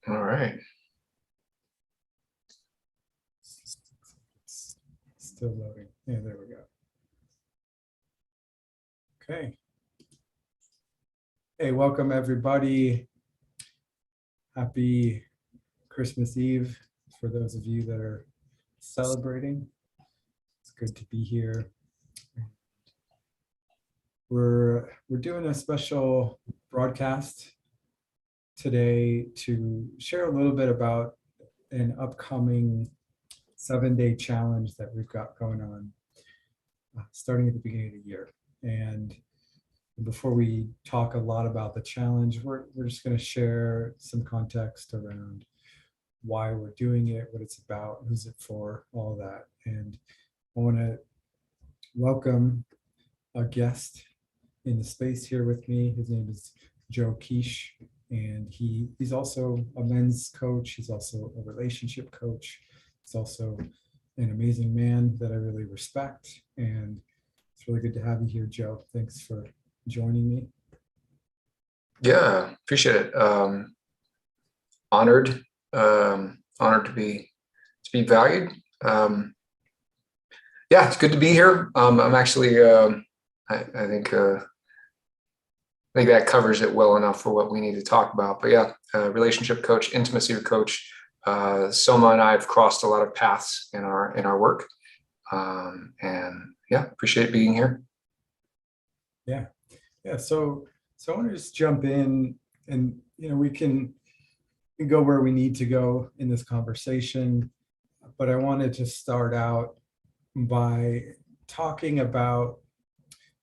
All right. Still loading. Yeah, there we go. Okay. Hey, welcome everybody. Happy Christmas Eve for those of you that are celebrating. It's good to be here. We're doing a special broadcast today to share a little bit about an upcoming 7-day challenge that we've got going on starting at the beginning of the year. And before we talk a lot about the challenge, we're just going to share some context around why we're doing it, what it's about, who's it for, all that. And I want to welcome a guest in the space here with me. His name is Joe Quiche, and he's also a men's coach. He's also a relationship coach. He's also an amazing man that I really respect. And it's really good to have you here, Joe. Thanks for joining me. Yeah, appreciate it. Honored to be valued. Yeah, it's good to be here. I'm actually, I think that covers it well enough for what we need to talk about. But yeah, relationship coach, intimacy coach. Soma and I have crossed a lot of paths in our work, and yeah, appreciate being here. Yeah. So I want to just jump in, and we can go where we need to go in this conversation, but I wanted to start out by talking about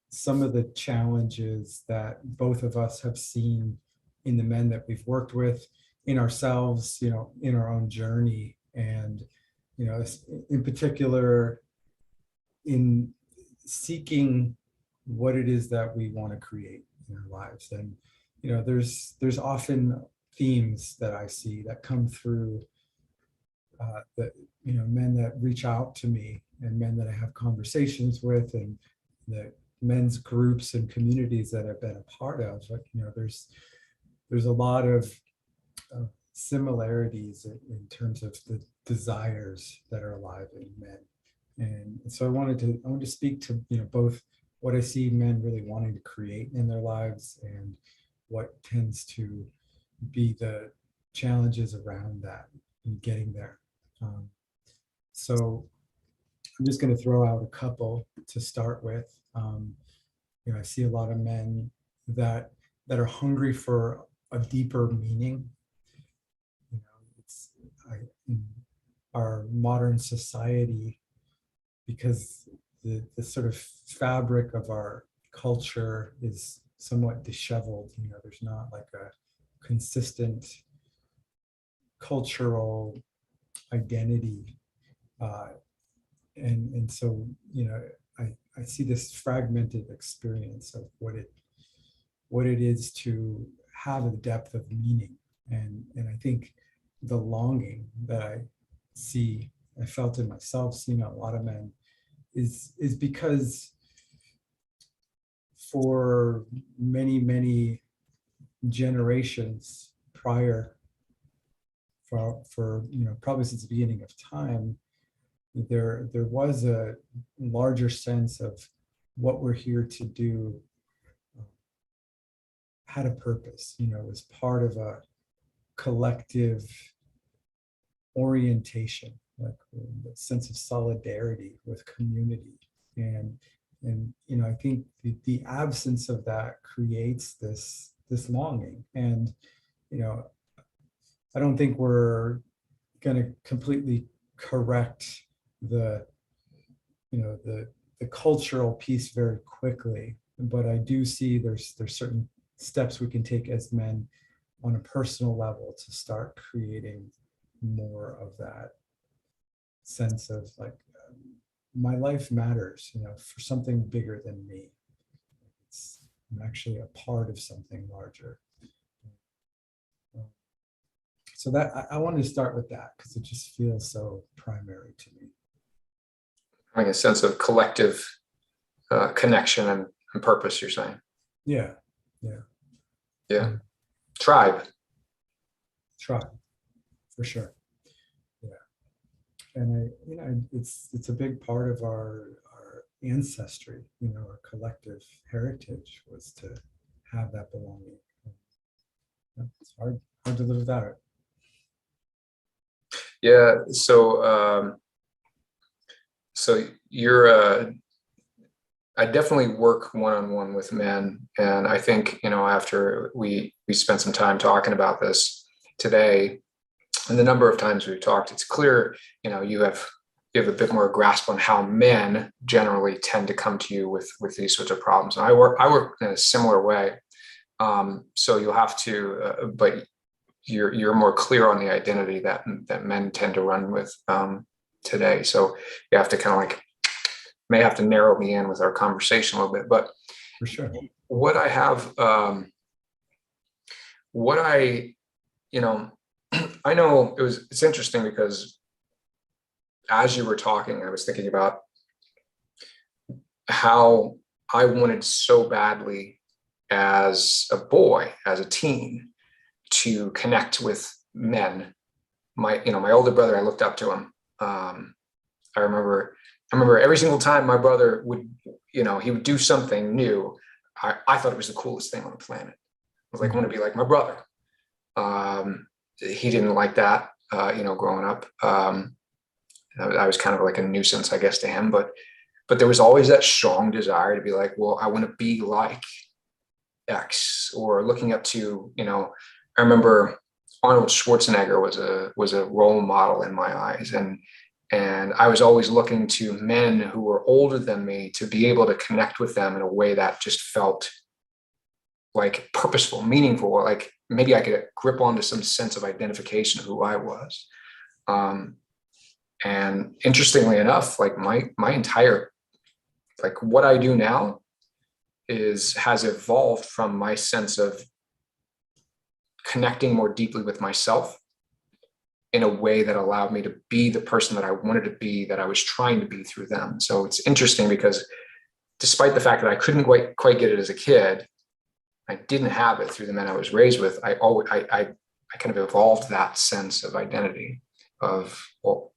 some of the challenges that both of us have seen in the men that we've worked with, in ourselves, in our own journey, and in particular in seeking what it is that we want to create in our lives. And there's often themes that I see that come through that men that reach out to me and men that I have conversations with, and the men's groups and communities that I've been a part of. Like, there's a lot of similarities in terms of the desires that are alive in men. And so I wanted to speak to both what I see men really wanting to create in their lives and what tends to be the challenges around that and getting there. So I'm just going to throw out a couple to start with. I see a lot of men that are hungry for a deeper meaning. In our modern society, because the sort of fabric of our culture is somewhat disheveled. There's not like a consistent cultural identity, and so I see this fragmented experience of what it is to have a depth of meaning, and I think the longing that I felt in myself, seeing a lot of men, is because for many generations prior, for probably since the beginning of time, there was a larger sense of what we're here to do had a purpose. It was part of a collective orientation, like the sense of solidarity with community. And I think the absence of that creates this longing. And I don't think we're going to completely correct the cultural piece very quickly, but I do see there's certain steps we can take as men on a personal level to start creating more of that sense of like, my life matters, for something bigger than me. I'm actually a part of something larger. So that I wanted to start with that because it just feels so primary to me. Having a sense of collective connection and purpose, you're saying? Yeah. Tribe. for sure. Yeah. And it's a big part of our ancestry, our collective heritage was to have that belonging. It's hard to live without it. Yeah. So you're I definitely work one-on-one with men, and I think after we spent some time talking about this today, and the number of times we've talked, it's clear you have a bit more grasp on how men generally tend to come to you with these sorts of problems. And I work in a similar way. So you'll have to, but you're more clear on the identity that men tend to run with today. So you have to kind of like may have to narrow me in with our conversation a little bit. But For sure. what I have, what I, I know it's interesting because as you were talking, I was thinking about how I wanted so badly as a boy, as a teen, to connect with men. My older brother, I looked up to him. I remember every single time my brother would, he would do something new. I thought it was the coolest thing on the planet. I was like, I want to be like my brother. He didn't like that, growing up. I was kind of like a nuisance, I guess, to him, but there was always that strong desire to be like, well, I want to be like X, or looking up to, I remember Arnold Schwarzenegger was a role model in my eyes. And I was always looking to men who were older than me to be able to connect with them in a way that just felt like purposeful, meaningful, or like maybe I could grip onto some sense of identification of who I was. And interestingly enough, like my entire, like what I do now has evolved from my sense of connecting more deeply with myself in a way that allowed me to be the person that I wanted to be, that I was trying to be through them. So it's interesting because despite the fact that I couldn't quite get it as a kid, I didn't have it through the men I was raised with. I kind of evolved that sense of identity of, well,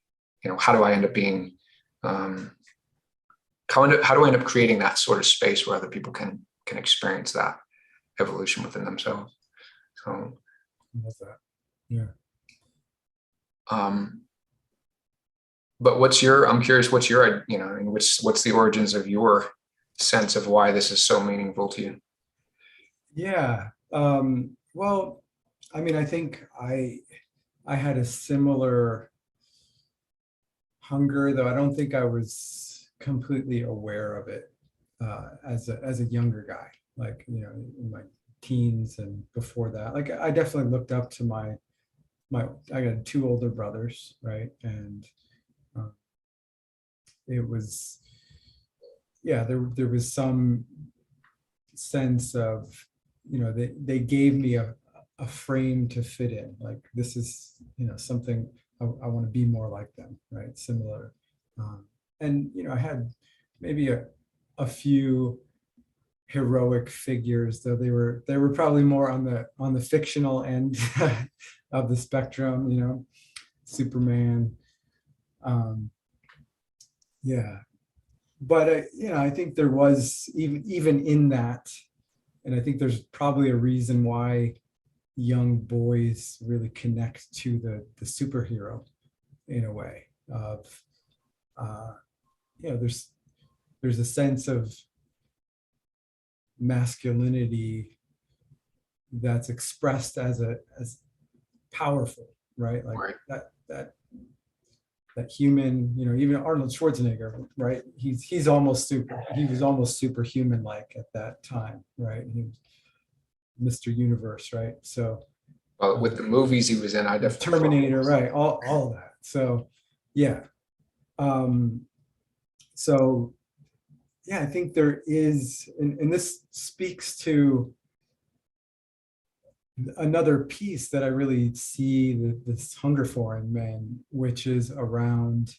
how do I end up being, how do I end up creating that sort of space where other people can experience that evolution within themselves? So, I love that. Yeah. But I'm curious, what's your, what's the origins of your sense of why this is so meaningful to you? Yeah. Well, I think I had a similar hunger, though I don't think I was completely aware of it as a younger guy, like, in my teens and before that. Like, I definitely looked up to I got two older brothers, right? And it was, yeah, there was some sense of, they gave me a frame to fit in. Like, this is, something I want to be more like them, right? Similar. And, I had maybe a few heroic figures, though they were probably more on the fictional end of the spectrum, Superman. Yeah. But I think there was even in that, and I think there's probably a reason why young boys really connect to the superhero in a way of, there's a sense of masculinity that's expressed as powerful, right? Like Right. that human, even Arnold Schwarzenegger, right? He was almost superhuman like at that time, right? He was Mr. Universe, right? So With the movies he was in, I definitely Terminator, right? All of that. So yeah. So yeah, I think there is, and this speaks to another piece that I really see this hunger for in men, which is around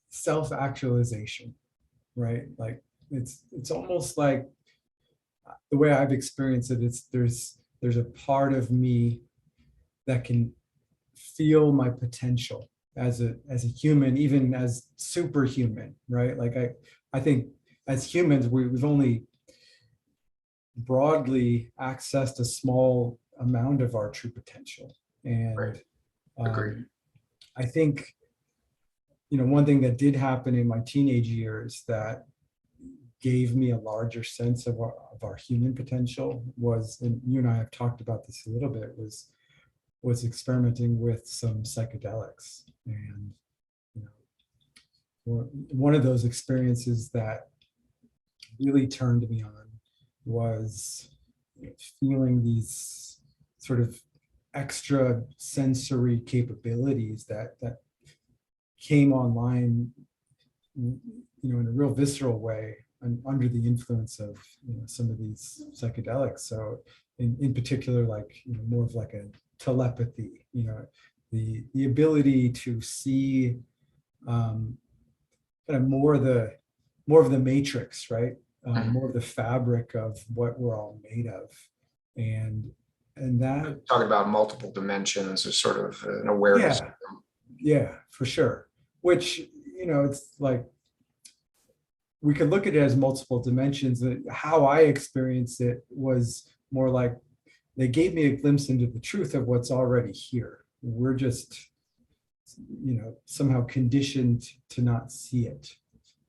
self-actualization, right? Like, it's almost like the way I've experienced it. There's a part of me that can feel my potential as a human, even as superhuman, right? Like I think as humans, we've only broadly accessed a small amount of our true potential. Right. And Agreed. I think, one thing that did happen in my teenage years that gave me a larger sense of our human potential was, and you and I have talked about this a little bit, was experimenting with some psychedelics. And you one of those experiences that really turned me on was feeling these sort of extra sensory capabilities that came online, in a real visceral way and under the influence of some of these psychedelics. So in particular, like more of like a telepathy, the ability to see kind of more of the matrix, right? Mhm. More of the fabric of what we're all made of, and and that, Talking about multiple dimensions or sort of an awareness. yeah, yeah, for sure. Which it's like we could look at it as multiple dimensions. How I experienced it was more like they gave me a glimpse into the truth of what's already here. We're just somehow conditioned to not see it,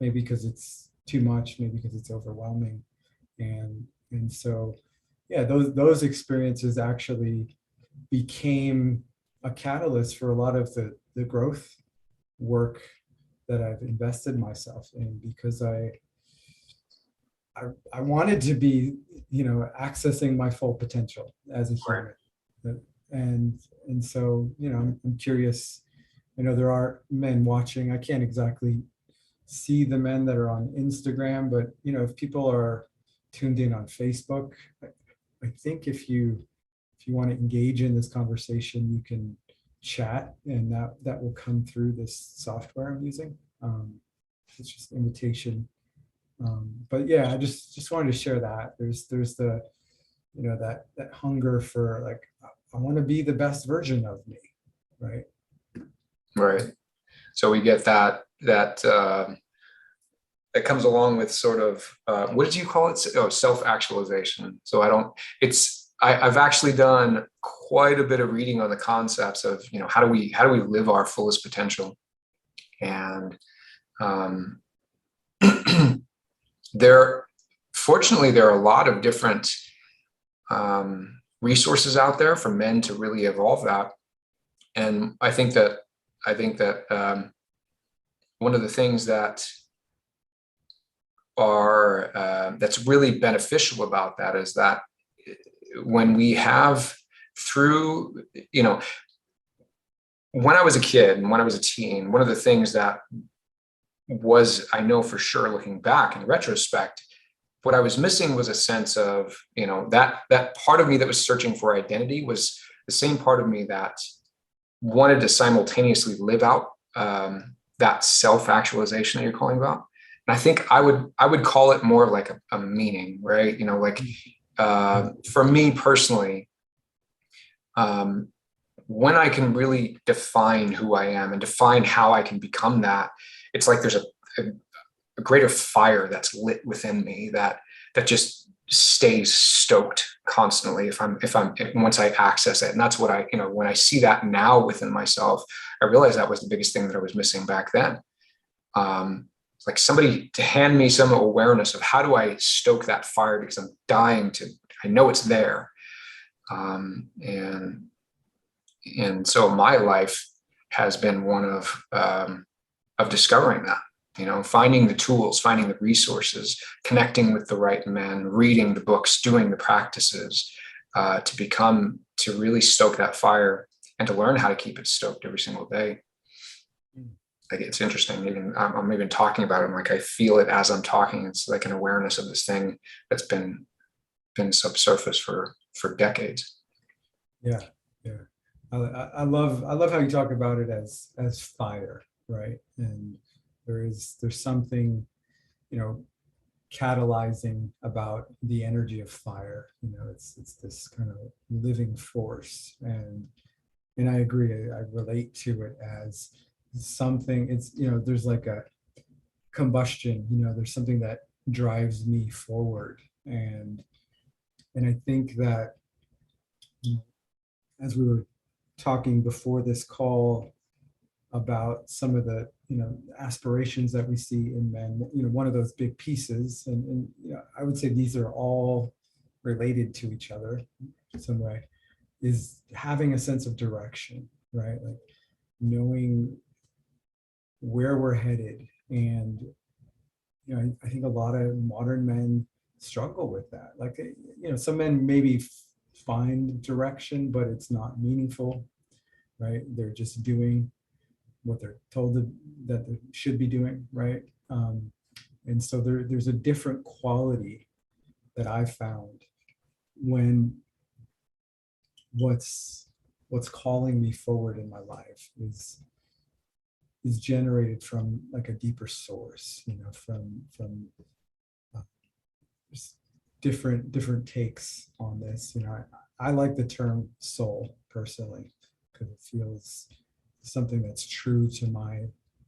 maybe because it's too much, maybe because it's overwhelming. And so yeah, those experiences actually became a catalyst for a lot of the growth work that I've invested myself in, because I wanted to be accessing my full potential as a Right. human. And so I'm curious. I know there are men watching. I can't exactly see the men that are on Instagram, but if people are tuned in on Facebook, I think if you want to engage in this conversation, you can chat, and that will come through this software I'm using. It's just invitation. But yeah, I just wanted to share that there's the that hunger for, like, I want to be the best version of me, right? Right. So we get that comes along with sort of what did you call it? Oh, self-actualization. So I've actually done quite a bit of reading on the concepts of how do we live our fullest potential. And um, there fortunately there are a lot of different resources out there for men to really evolve that. And I think that one of the things that's really beneficial about that is that when we have through when I was a kid and when I was a teen, one of the things that was, I know for sure, looking back in retrospect, what I was missing was a sense of that part of me that was searching for identity was the same part of me that wanted to simultaneously live out that self-actualization that you're calling about. And I think I would call it more like a meaning, right? Like for me personally, um, when I can really define who I am and define how I can become that, it's like there's a greater fire that's lit within me that just stays stoked constantly if I'm once I access it. And that's what when I see that now within myself, I realize that was the biggest thing that I was missing back then. Like somebody to hand me some awareness of how do I stoke that fire, because I'm dying to, I know it's there. And so my life has been one of discovering that, finding the tools, finding the resources, connecting with the right men, reading the books, doing the practices, to really stoke that fire and to learn how to keep it stoked every single day. Like, it's interesting. Even I'm even talking about it. I'm like, I feel it as I'm talking. It's like an awareness of this thing that's been subsurface for decades. Yeah, yeah. I love how you talk about it as fire, right? And there's something, you know, catalyzing about the energy of fire. It's this kind of living force, and And I agree. I relate to it as something, it's, there's like a combustion, there's something that drives me forward. And I think that, as we were talking before this call about some of the, aspirations that we see in men, one of those big pieces, and I would say these are all related to each other in some way, is having a sense of direction, right? Like knowing where we're headed. And I think a lot of modern men struggle with that. Like, some men maybe find direction, but it's not meaningful, right? They're just doing what they're told that they should be doing, right? And so there's a different quality that I found when what's calling me forward in my life is generated from like a deeper source, from just different takes on this. I like the term soul personally, because it feels something that's true to my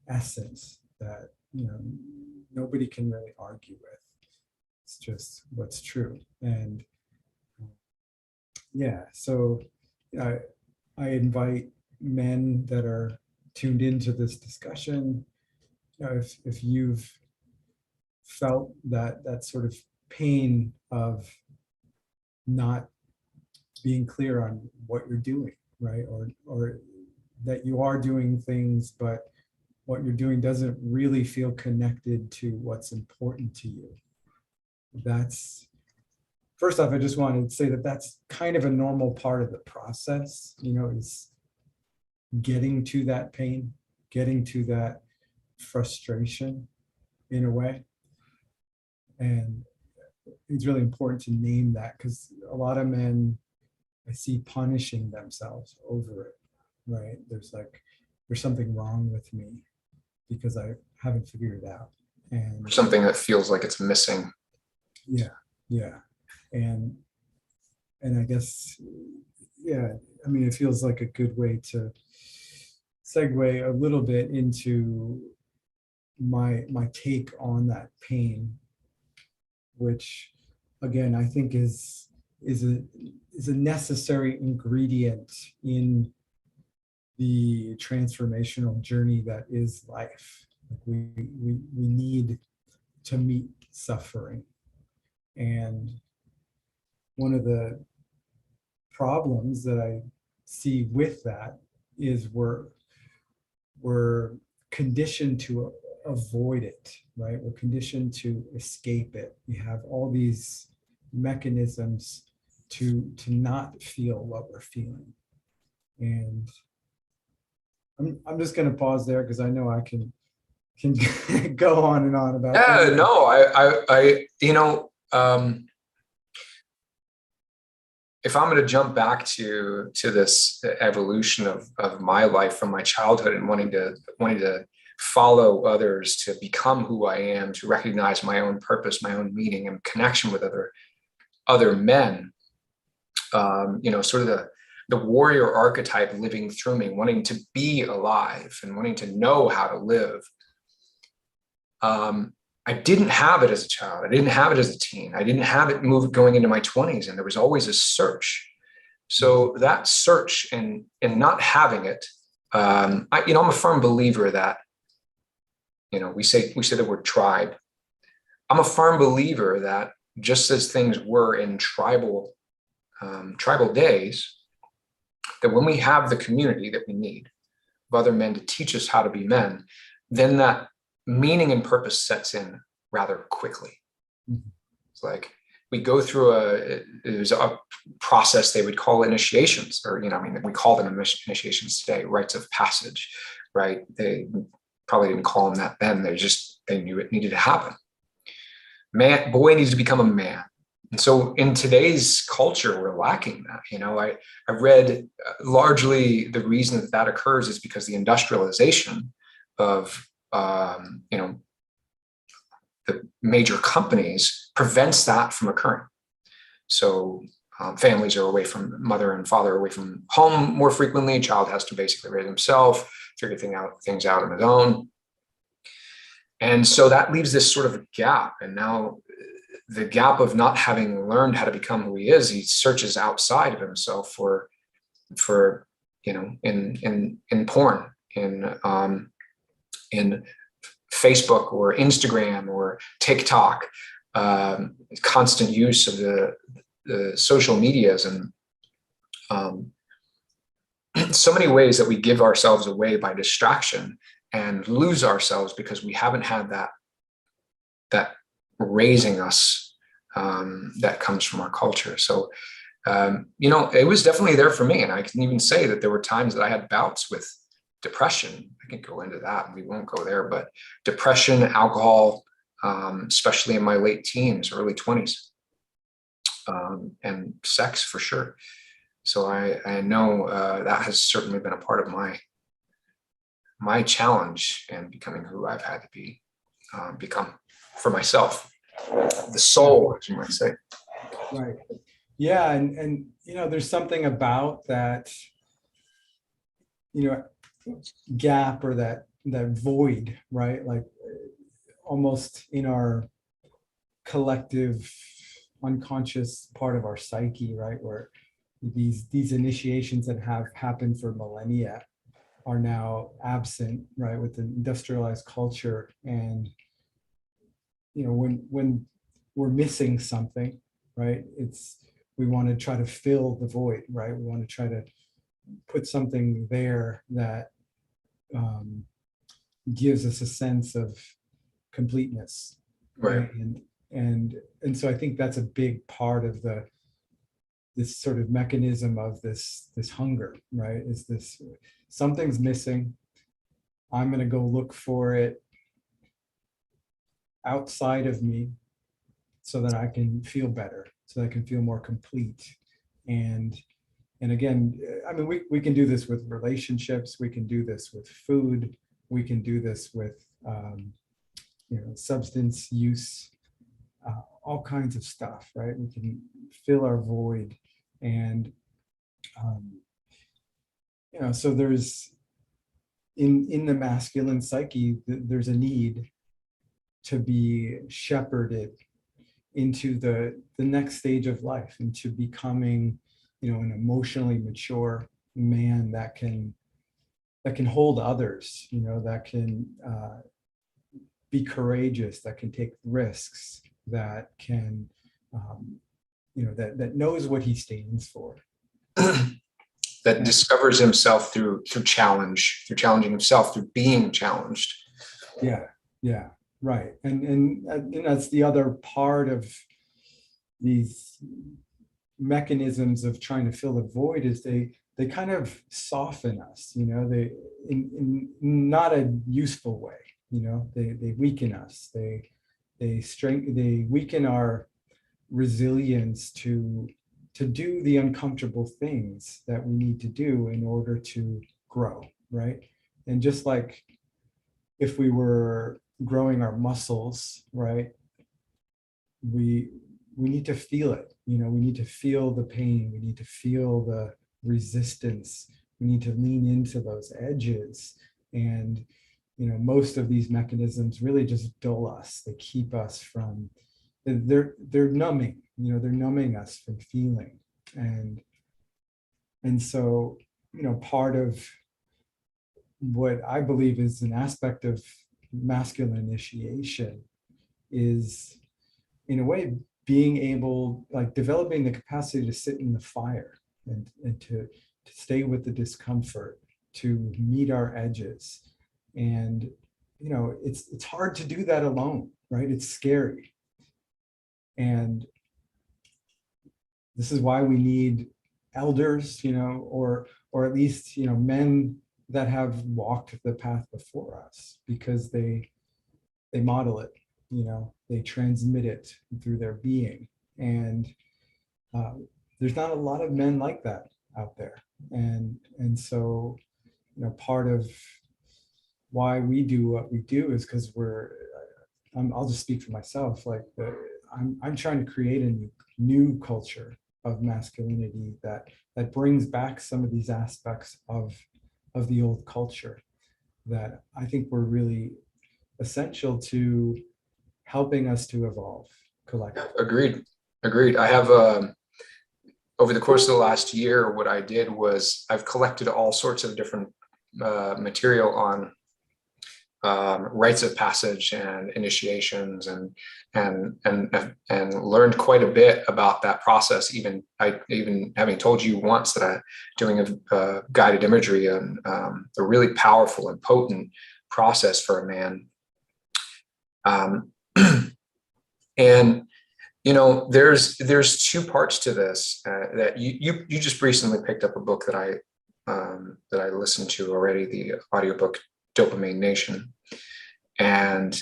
essence, that nobody can really argue with. It's just what's true. And yeah, so I invite men that are tuned into this discussion, if you've felt that sort of pain of not being clear on what you're doing, right? Or that you are doing things, but what you're doing doesn't really feel connected to what's important to you. That's, first off, I just wanted to say that that's kind of a normal part of the process, is getting to that pain, getting to that frustration in a way. And it's really important to name that, because a lot of men I see punishing themselves over it, right? There's something wrong with me because I haven't figured it out. And Something that feels like it's missing. Yeah. And I guess, yeah, I mean, it feels like a good way to segue a little bit into my take on that pain, which again, I think is a necessary ingredient in the transformational journey that is life. Like we need to meet suffering. And one of the problems that I see with that is we're conditioned to avoid it, right? We're conditioned to escape it. We have all these mechanisms to not feel what we're feeling. And I'm just going to pause there, because I know I can go on and on about Yeah, things. no, if I'm going to jump back to this evolution of my life from my childhood and wanting to follow others, to become who I am, to recognize my own purpose, my own meaning, and connection with other men, sort of the warrior archetype living through me, wanting to be alive and wanting to know how to live. I didn't have it as a child. I didn't have it as a teen. I didn't have it going into my 20s, and there was always a search. So that search and not having it, I'm a firm believer that, we say the word tribe. I'm a firm believer that just as things were in tribal days, that when we have the community that we need of other men to teach us how to be men, then that meaning and purpose sets in rather quickly. Mm-hmm. It's like we go through there's a process they would call initiations, or, we call them initiations today, rites of passage, right? They probably didn't call them that then. They knew it needed to happen. Boy needs to become a man. And so in today's culture, we're lacking that. I read largely the reason that occurs is because the industrialization of the major companies prevents that from occurring. So families are away from mother and father, away from home more frequently. A child has to basically raise himself, figure things out on his own. And so that leaves this sort of gap. And now the gap of not having learned how to become who he is, he searches outside of himself for in porn, in Facebook or Instagram or TikTok, constant use of the social medias, and so many ways that we give ourselves away by distraction and lose ourselves because we haven't had that raising us that comes from our culture. So it was definitely there for me, and I can even say that there were times that I had bouts with depression. I can go into that, and we won't go there, but depression, alcohol, especially in my late teens, early 20s, and sex for sure. So I know that has certainly been a part of my challenge in becoming who I've had to become for myself, the soul, as you might say. Right. Yeah, and there's something about that, gap, or that void, right? Like almost in our collective unconscious part of our psyche, right? Where these initiations that have happened for millennia are now absent, right? With the industrialized culture. And when we're missing something, right, we want to try to fill the void, right? We want to try to put something there that gives us a sense of completeness, Right. And so I think that's a big part of this sort of mechanism of this hunger, right? Is this something's missing? I'm going to go look for it outside of me so that I can feel better, so that I can feel more complete. And again, I mean, we can do this with relationships, we can do this with food, we can do this with substance use, all kinds of stuff, right? We can fill our void. And so there's in the masculine psyche, there's a need to be shepherded into the next stage of life, into becoming an emotionally mature man that can hold others, that can be courageous, that can take risks, that can that knows what he stands for. That discovers himself through challenging himself, through being challenged. Yeah, right. And that's the other part of these mechanisms of trying to fill the void, is they kind of soften us, they in not a useful way, they weaken us, they weaken our resilience to do the uncomfortable things that we need to do in order to grow, right? And just like if we were growing our muscles, right, we need to feel it, we need to feel the pain, we need to feel the resistance, we need to lean into those edges. And most of these mechanisms really just dull us, they keep us from, they're numbing, they're numbing us from feeling. And so part of what I believe is an aspect of masculine initiation is, in a way, being able, like, developing the capacity to sit in the fire and to stay with the discomfort, to meet our edges. And it's hard to do that alone, right? It's scary. And this is why we need elders, or at least men that have walked the path before us, because they model it, they transmit it through their being. And there's not a lot of men like that out there. And so part of why we do what we do is because I'll just speak for myself, like I'm trying to create a new culture of masculinity that brings back some of these aspects of the old culture that I think were really essential to helping us to evolve collectively. Agreed. I have over the course of the last year, what I did was I've collected all sorts of different material on rites of passage and initiations, and learned quite a bit about that process. Even having told you once that I'm doing a guided imagery and a really powerful and potent process for a man. And there's two parts to this that you just recently picked up a book that I listened to already, the audiobook Dopamine Nation. And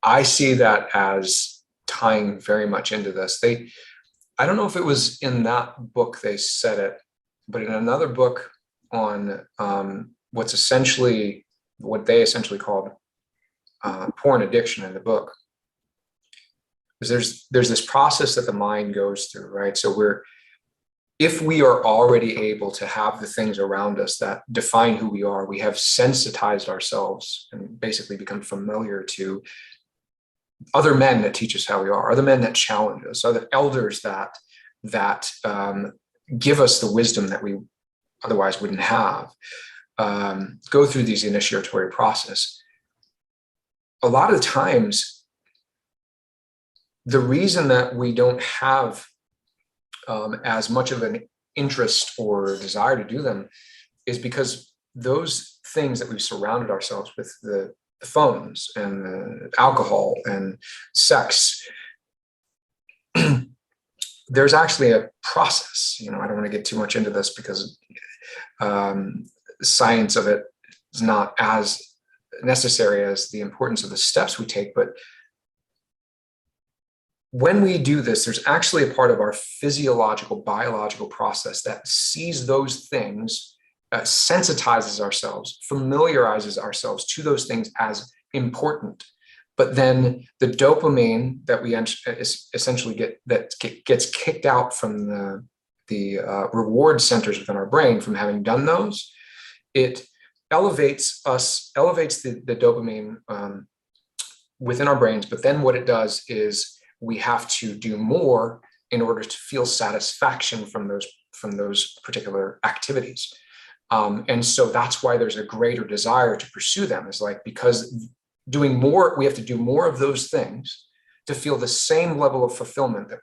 I see that as tying very much into this. I don't know if it was in that book they said it, but in another book on what they essentially called porn addiction in the book. There's this process that the mind goes through, right? So if we are already able to have the things around us that define who we are, we have sensitized ourselves and basically become familiar to other men that teach us how we are, other men that challenge us, other elders that give us the wisdom that we otherwise wouldn't have, go through these initiatory process. A lot of times, the reason that we don't have as much of an interest or desire to do them is because those things that we've surrounded ourselves with, the phones and the alcohol and sex, there's actually a process. I don't want to get too much into this because science of it is not as necessary as the importance of the steps we take, but when we do this, there's actually a part of our physiological, biological process that sees those things, sensitizes ourselves, familiarizes ourselves to those things as important. But then the dopamine that we essentially gets kicked out from the reward centers within our brain from having done those, it elevates the dopamine within our brains. But then what it does is we have to do more in order to feel satisfaction from those particular activities. And so that's why there's a greater desire to pursue them, is like, because doing more, we have to do more of those things to feel the same level of fulfillment that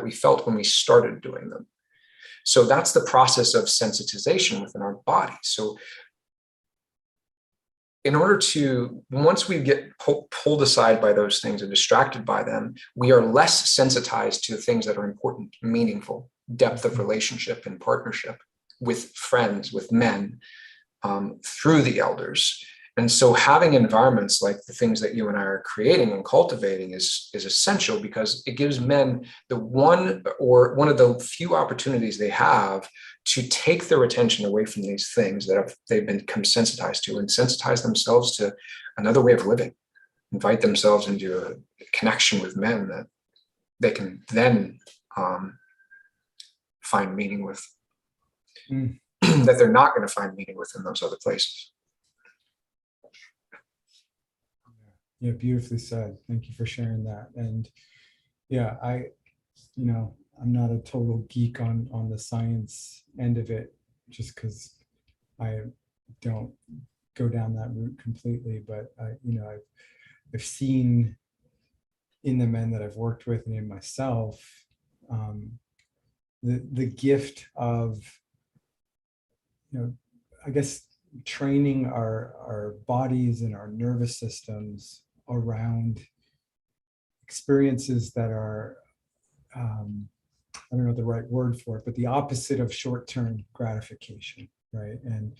we felt when we started doing them. So that's the process of sensitization within our body. So in order to, once we get pulled aside by those things and distracted by them, we are less sensitized to the things that are important, meaningful, depth of relationship and partnership with friends, with men, through the elders. And so having environments like the things that you and I are creating and cultivating is essential, because it gives men one of the few opportunities they have to take their attention away from these things that they've become sensitized to, and sensitize themselves to another way of living, invite themselves into a connection with men that they can then find meaning with, that they're not going to find meaning with in those other places. Yeah, beautifully said. Thank you for sharing that. And yeah, I'm not a total geek on the science end of it, just because I don't go down that route completely. But I've seen in the men that I've worked with and in myself, the gift of, I guess, training our bodies and our nervous systems around experiences that are, I don't know the right word for it, but the opposite of short-term gratification, right? And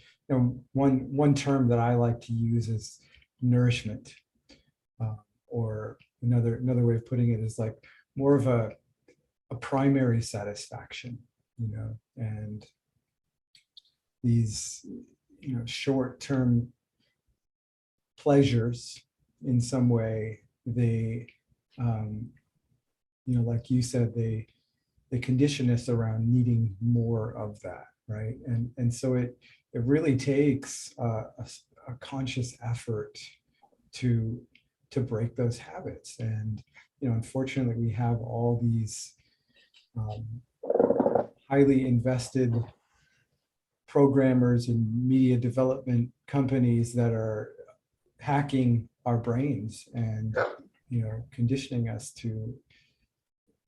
one term that I like to use is nourishment, or another way of putting it is like more of a primary satisfaction, and these short-term pleasures in some way, they like you said, they they condition us around needing more of that, right? And so it really takes a conscious effort to break those habits. And unfortunately, we have all these um, highly invested programmers and media development companies that are hacking our brains and conditioning us to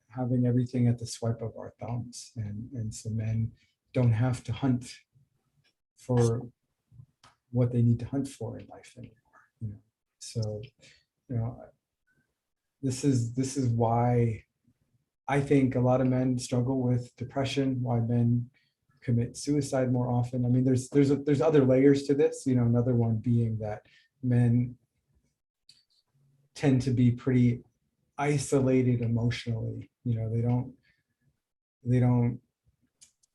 having everything at the swipe of our thumbs. And so men don't have to hunt for what they need to hunt for in life anymore. So this is why I think a lot of men struggle with depression, why men commit suicide more often. I mean, there's other layers to this, another one being that men tend to be pretty isolated emotionally. They don't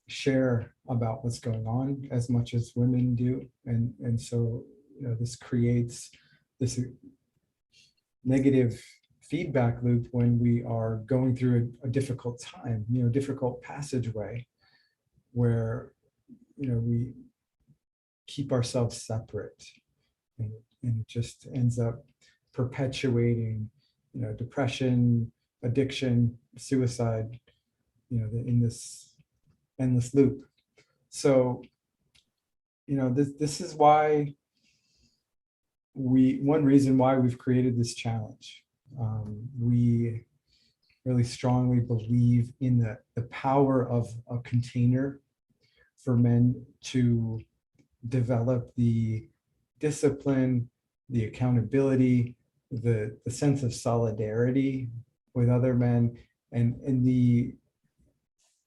share about what's going on as much as women do. And so, this creates this negative feedback loop when we are going through a difficult time, difficult passageway where, we keep ourselves separate, and it just ends up perpetuating, depression, addiction, suicide, in this endless loop. So, this is why one reason why we've created this challenge. We really strongly believe in the power of a container for men to develop the discipline, the accountability, the sense of solidarity with other men, and the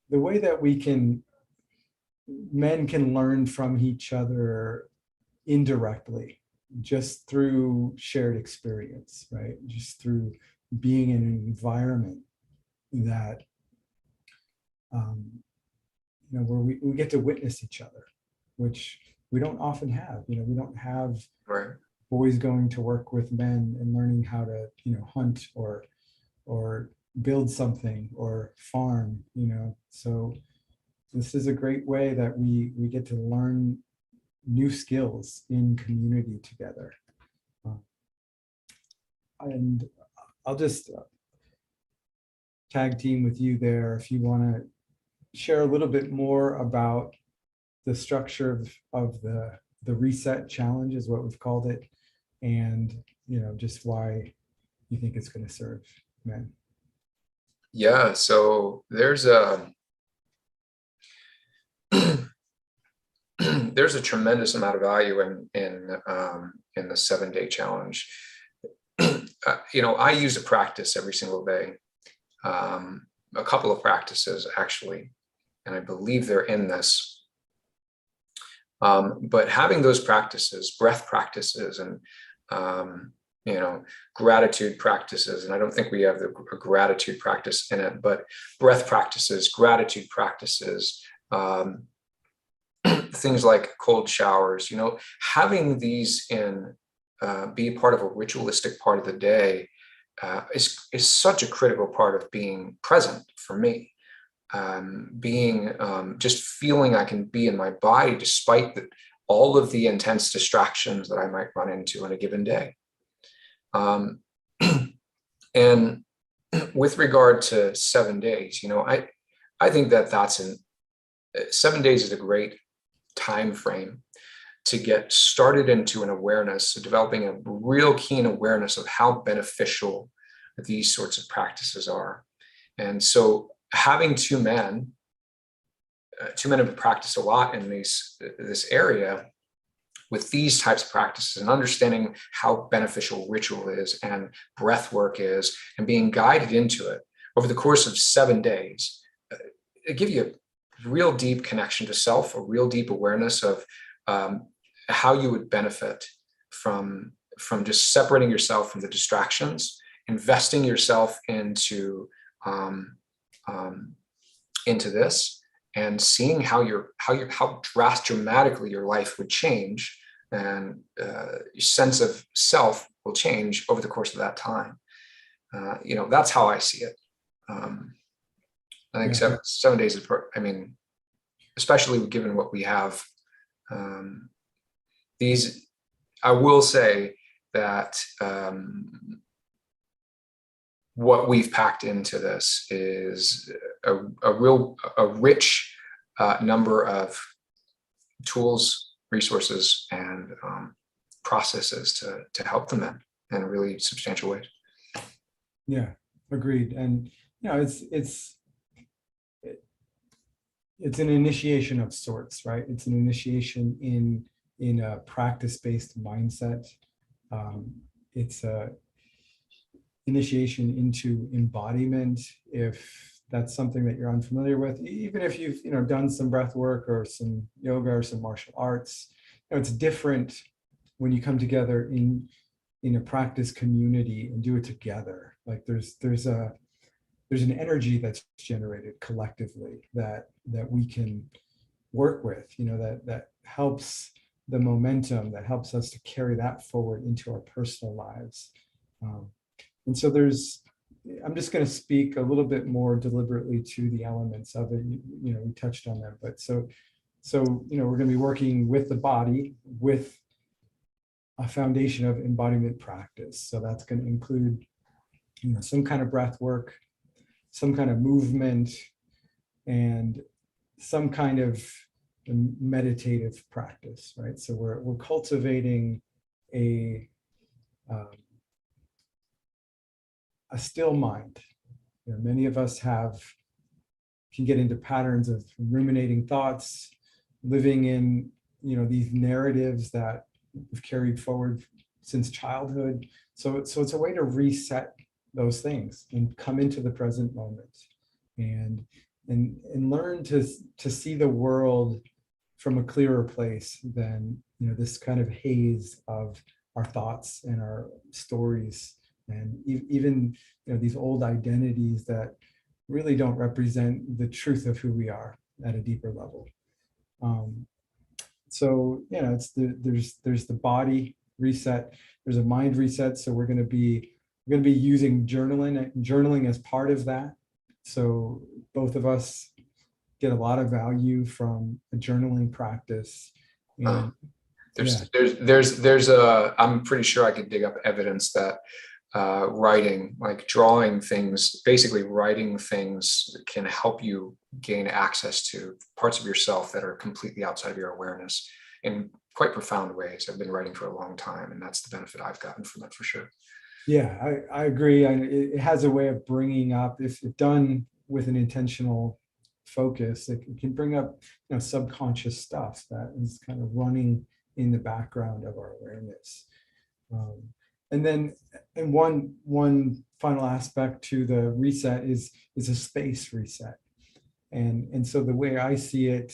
way that men can learn from each other indirectly, just through shared experience, right? Just through being in an environment that where we get to witness each other, which we don't often have. We don't have Right. boys going to work with men and learning how to hunt or build something or farm. So this is a great way that we get to learn new skills in community together. And I'll just tag team with you there if you want to share a little bit more about the structure of the reset challenge, is what we've called it, and just why you think it's going to serve men. Yeah, so there's a there's a tremendous amount of value in the 7-day challenge. I use a practice every single day, a couple of practices actually, and I believe they're in this. But having those practices, breath practices, and gratitude practices, and I don't think we have the gratitude practice in it, but breath practices, gratitude practices, things like cold showers, having these be part of a ritualistic part of the day is such a critical part of being present for me. Just feeling I can be in my body despite all of the intense distractions that I might run into in a given day. And with regard to 7 days, I think that's 7 days is a great time frame to get started into an awareness, so developing a real keen awareness of how beneficial these sorts of practices are. And so having two men have practiced a lot in this area with these types of practices, and understanding how beneficial ritual is and breath work is, and being guided into it over the course of 7 days, it give you a real deep connection to self, a real deep awareness of how you would benefit from just separating yourself from the distractions, investing yourself into this, and seeing how dramatically your life would change, and your sense of self will change over the course of that time. That's how I see it. I think Yeah. 7 days is, I mean, especially given what we have. These, I will say that what we've packed into this is a rich number of tools, resources, and processes to help them in really substantial ways. Yeah, agreed. And it's an initiation of sorts, right? It's an initiation in a practice-based mindset. It's a initiation into embodiment, if that's something that you're unfamiliar with. Even if you've done some breath work or some yoga or some martial arts, it's different when you come together in a practice community and do it together. Like there's an energy that's generated collectively that we can work with, that helps the momentum, that helps us to carry that forward into our personal lives. And so I'm just going to speak a little bit more deliberately to the elements of it. We touched on them, but so we're going to be working with the body, with a foundation of embodiment practice. So that's going to include, some kind of breath work, some kind of movement, and some kind of meditative practice, right? So we're cultivating a still mind. Many of us can get into patterns of ruminating thoughts, living in these narratives that we've carried forward since childhood. So it's a way to reset those things and come into the present moment and learn to see the world from a clearer place than this kind of haze of our thoughts and our stories, and even these old identities that really don't represent the truth of who we are at a deeper level. So it's there's the body reset, there's a mind reset. So we're going to be using journaling as part of that. So both of us get a lot of value from a journaling practice. And I'm pretty sure I could dig up evidence that writing, like drawing things, basically writing things, can help you gain access to parts of yourself that are completely outside of your awareness in quite profound ways. I've been writing for a long time, and that's the benefit I've gotten from it for sure. Yeah, I agree. And it has a way of bringing up, if done with an intentional focus, it can bring up subconscious stuff that is kind of running in the background of our awareness. And one final aspect to the reset is a space reset. And so the way I see it,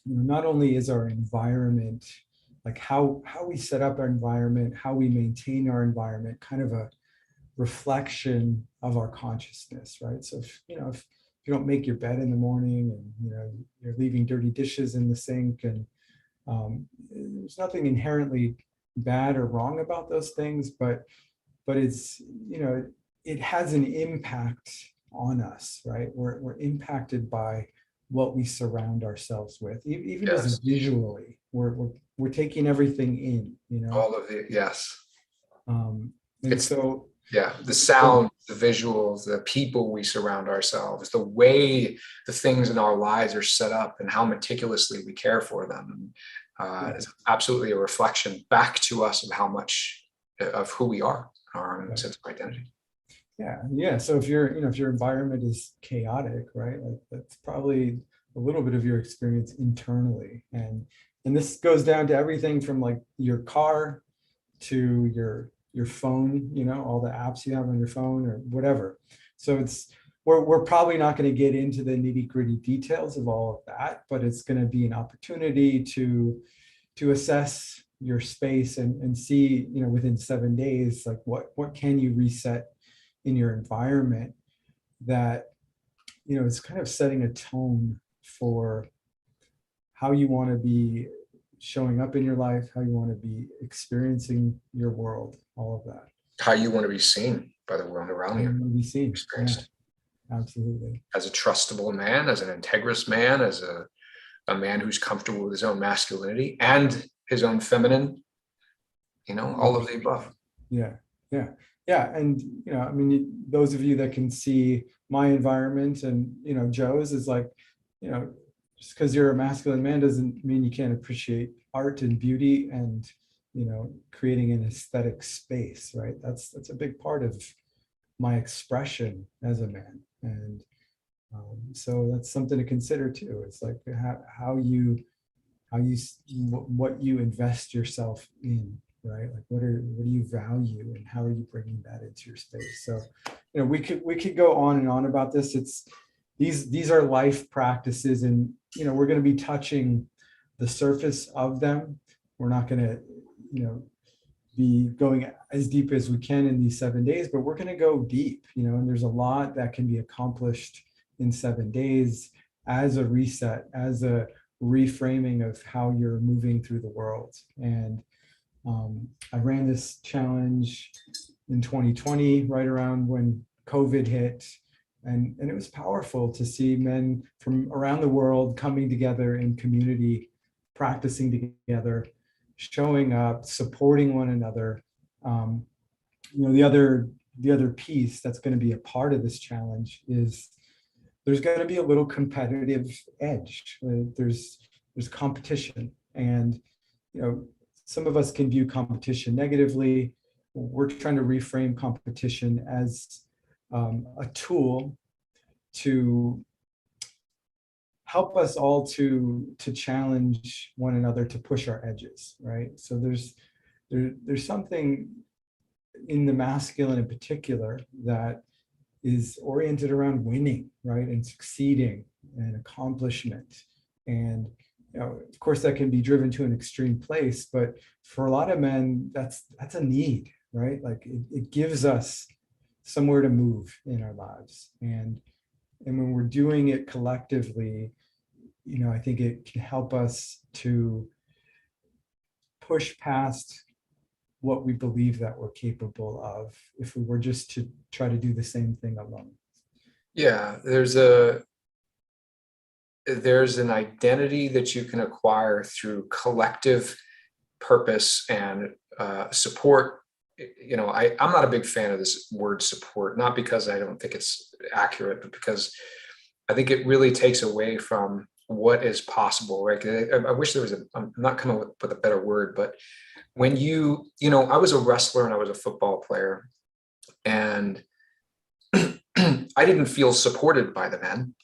not only is our environment, like how we set up our environment, how we maintain our environment, kind of a reflection of our consciousness, right? So if you don't make your bed in the morning, and you're leaving dirty dishes in the sink, and there's nothing inherently bad or wrong about those things, but it's it has an impact on us, right? We're impacted by what we surround ourselves with, even Yes. as visually, we're taking everything in, all of it. Yes. And It's so the sound, the visuals, the people we surround ourselves, the way the things in our lives are set up, and how meticulously we care for them. It's absolutely a reflection back to us of how much of who we are, our own sense of identity. Yeah. So if your environment is chaotic, right, like that's probably a little bit of your experience internally, and this goes down to everything from like your car to your phone, all the apps you have on your phone or whatever. So we're probably not going to get into the nitty-gritty details of all of that, but it's going to be an opportunity to assess your space and see, within 7 days, like what can you reset in your environment that is kind of setting a tone for how you want to be showing up in your life, how you want to be experiencing your world, all of that. How you want to be seen by the world around you. Be seen. Experienced. Absolutely. as a trustable man, as an integrous man, as a man who's comfortable with his own masculinity and his own feminine, all of the above. Yeah, yeah, yeah. And, I mean, those of you that can see my environment and, Joe's is like, you know, just because you're a masculine man doesn't mean you can't appreciate art and beauty and, creating an aesthetic space, right? That's a big part of my expression as a man. And so that's something to consider too. It's like what you invest yourself in, right? Like what do you value and how are you bringing that into your space? So, we could go on and on about this. It's these are life practices, and we're going to be touching the surface of them. We're not going to, be going as deep as we can in these 7 days, but we're going to go deep, and there's a lot that can be accomplished in 7 days as a reset, as a reframing of how you're moving through the world. And I ran this challenge in 2020, right around when COVID hit. And it was powerful to see men from around the world coming together in community, practicing together, showing up, supporting one another. The other piece that's going to be a part of this challenge is there's going to be a little competitive edge. There's competition, and some of us can view competition negatively. We're trying to reframe competition as a tool to help us all to challenge one another, to push our edges, right? So there's something in the masculine in particular that is oriented around winning, right, and succeeding and accomplishment. And of course that can be driven to an extreme place, but for a lot of men that's a need, right? Like it gives us somewhere to move in our lives. And when we're doing it collectively, I think it can help us to push past what we believe that we're capable of if we were just to try to do the same thing alone. Yeah, there's an identity that you can acquire through collective purpose and support. I'm not a big fan of this word support, not because I don't think it's accurate, but because I think it really takes away from what is possible, right? I wish there was I'm not coming up with a better word, but when I was a wrestler and I was a football player, and I didn't feel supported by the men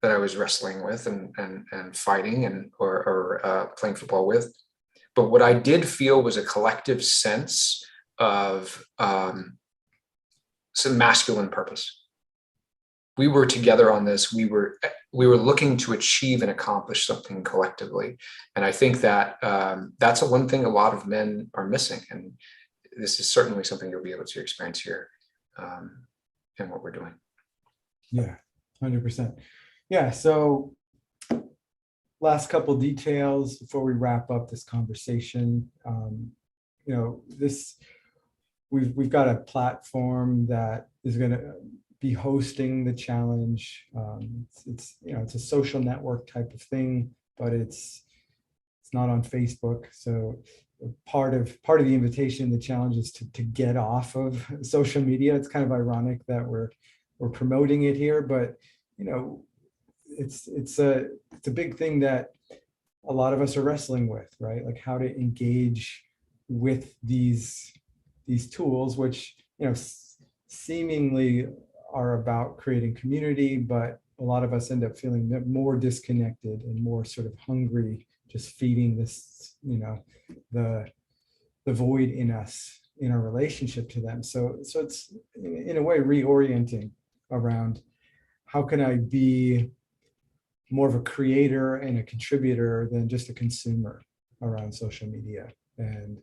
that I was wrestling with and fighting or playing football with. But what I did feel was a collective sense of some masculine purpose. We were together on this. We were looking to achieve and accomplish something collectively. And I think that that's one thing a lot of men are missing. And this is certainly something you'll be able to experience here in what we're doing. Yeah, 100%. Yeah. So last couple details before we wrap up this conversation. We've got a platform that is going to be hosting the challenge. It's a social network type of thing, but it's not on Facebook. So part of the invitation, the challenge is to get off of social media. It's kind of ironic that we're promoting it here, but it's a big thing that a lot of us are wrestling with, right? Like how to engage with these tools, which seemingly are about creating community, but a lot of us end up feeling more disconnected and more sort of hungry, just feeding this, the void in us in our relationship to them. So it's in a way reorienting around how can I be more of a creator and a contributor than just a consumer around social media. And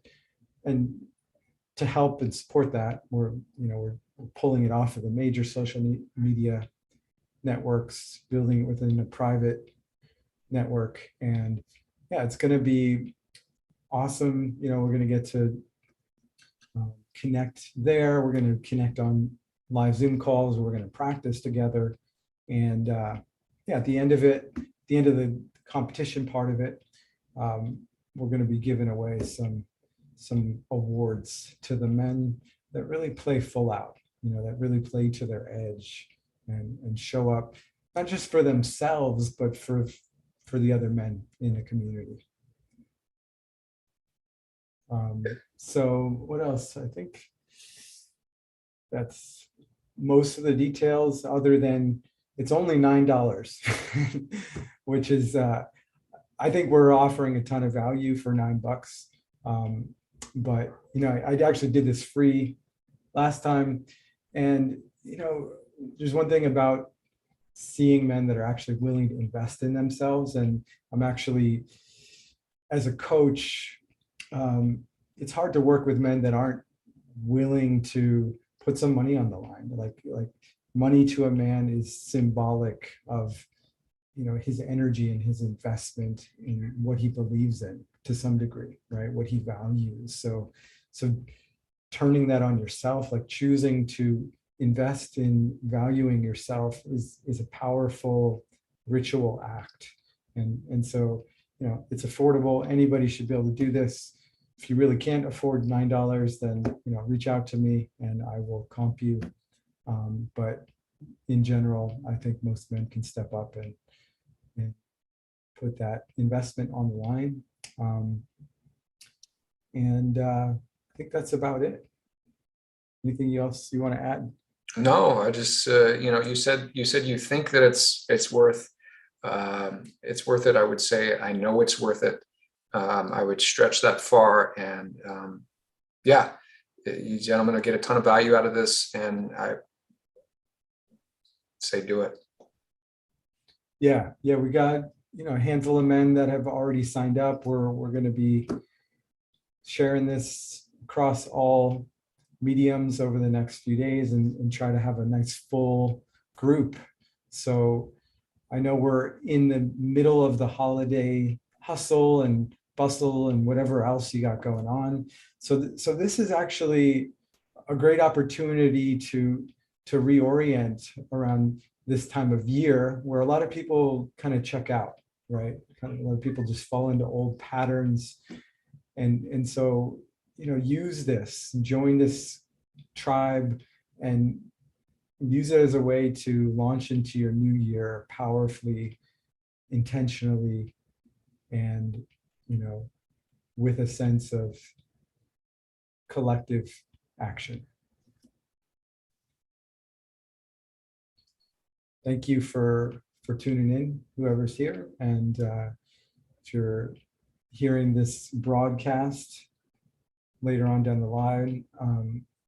to help and support that, we're pulling it off of the major social media networks, building it within a private network. And yeah, it's going to be awesome. We're going to get to connect there. We're going to connect on live Zoom calls. We're going to practice together. And yeah, at the end of it, the end of the competition part of it, we're going to be giving away some awards to the men that really play full out, that really play to their edge and show up, not just for themselves, but for the other men in the community. So what else? I think that's most of the details, other than it's only $9, which is, I think we're offering a ton of value for $9. But, I actually did this free last time. And, there's one thing about seeing men that are actually willing to invest in themselves. And I'm actually, as a coach, it's hard to work with men that aren't willing to put some money on the line. Like money to a man is symbolic of, his energy and his investment in what he believes in to some degree, right? What he values. So turning that on yourself, like choosing to invest in valuing yourself is a powerful ritual act. And so, it's affordable. Anybody should be able to do this. If you really can't afford $9, then, reach out to me and I will comp you. But in general, I think most men can step up and put that investment on the line. And I think that's about it. Anything else you want to add? No, I just, you said you think that it's worth it. I would say, I know it's worth it. I would stretch that far, and yeah, you gentlemen will get a ton of value out of this, and I say do it. Yeah, we got, a handful of men that have already signed up. We're going to be sharing this across all mediums over the next few days and try to have a nice full group. So I know we're in the middle of the holiday hustle and bustle and whatever else you got going on. So this is actually a great opportunity to reorient around this time of year, where a lot of people kind of check out, right? Kind of a lot of people just fall into old patterns. And so, use this, join this tribe, and use it as a way to launch into your new year powerfully, intentionally, and, with a sense of collective action. Thank you for tuning in, whoever's here. And if you're hearing this broadcast later on down the line,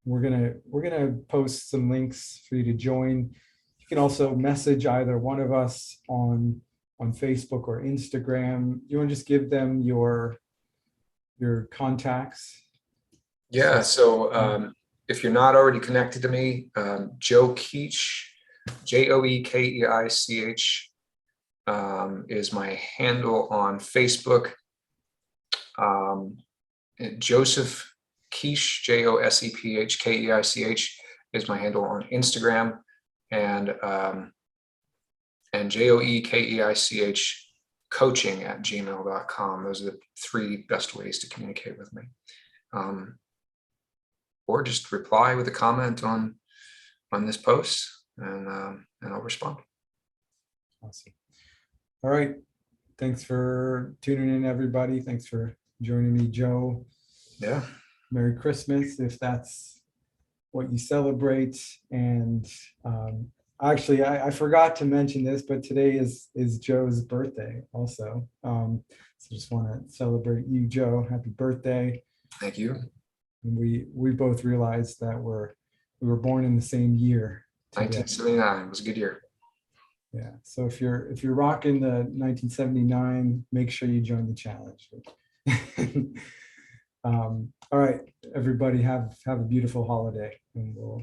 we're gonna post some links for you to join. You can also message either one of us on Facebook or Instagram. You want to just give them your contacts? Yeah. So if you're not already connected to me, Joe Keach, JoeKeich, is my handle on Facebook. Joseph Keich, JosephKeich, is my handle on Instagram, and JoeKeich coaching@gmail.com. Those are the three best ways to communicate with me. Or just reply with a comment on this post, and I'll respond. Awesome. All right. Thanks for tuning in, everybody. Thanks for joining me, Joe. Yeah. Merry Christmas, if that's what you celebrate. And actually, I forgot to mention this, but today is Joe's birthday also. So just want to celebrate you, Joe. Happy birthday. Thank you. And we both realized that we were born in the same year. 1979 was a good year. Yeah. So if you're rocking the 1979, make sure you join the challenge. All right, everybody, have a beautiful holiday, and we'll